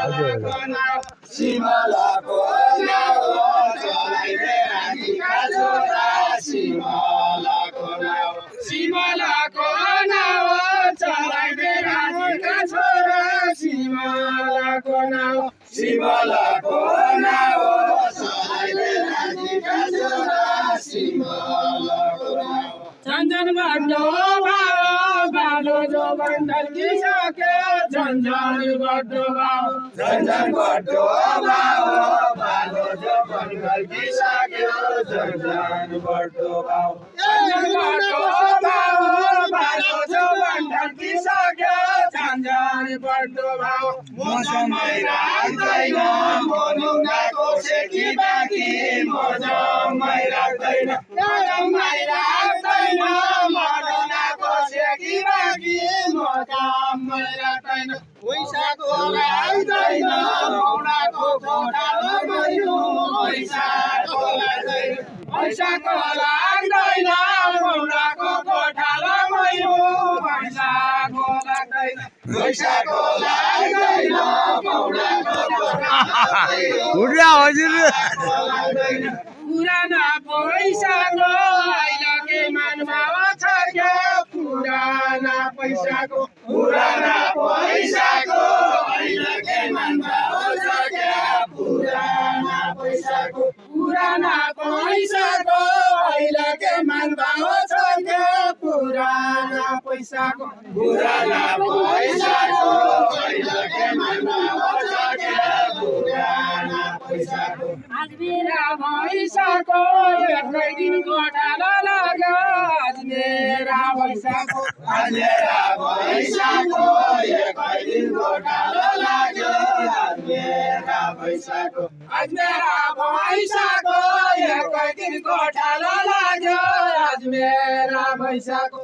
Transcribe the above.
सिमलाको now सिमलाको now चलाइदे रानीका छोरा सिमलाको now सिमलाको now चलाइदे रानीका छोरा सिमलाको now सिमलाको now चलाइदे रानीका छोरा सिमलाको नाउ झन्झन बड्डो भाव बालो जो बन्डल किसक्यो झन्झन बड्डो भाव झन्झन बड्डो भाव बालो जो बन्डल किसक्यो झन्झन बड्डो भाव झन्झन बड्डो भाव बालो जो बन्डल किसक्यो झन्झन बड्डो भाव मौसमै राख्दैन मनुङाको सेकी बाँकी मौसमै राख्दैन मौसमै राख्दैन मनुङाको सेकी बाँकी मौसमै राख्दैन पैसाको लाग्दैन मौडाको खोटालो भयो पैसाको लाग्दैन पैसाको लाग्दैन मौडाको खोटालो भयो पैसाको लाग्दैन पैसाको लाग्दैन मौडाको उड्या हजुर पुराना पैसाको अहिले के मानभाव छ क्या पुराना पैसाको अहिले के मानभाव छ क्या पुराना पैसाको अहिले के मानभाव छ क्या पुराना पैसाको अहिले के मानभाव छ क्या पुराना पैसाको आज मेरा पैसाको एकै दिन घोटाला लाग्यो आज मेरा पैसाको एकै दिन घोटाला लाग्यो आज मेरा पैसाको एकै दिन घोटाला लाग्यो आज मेरा पैसाको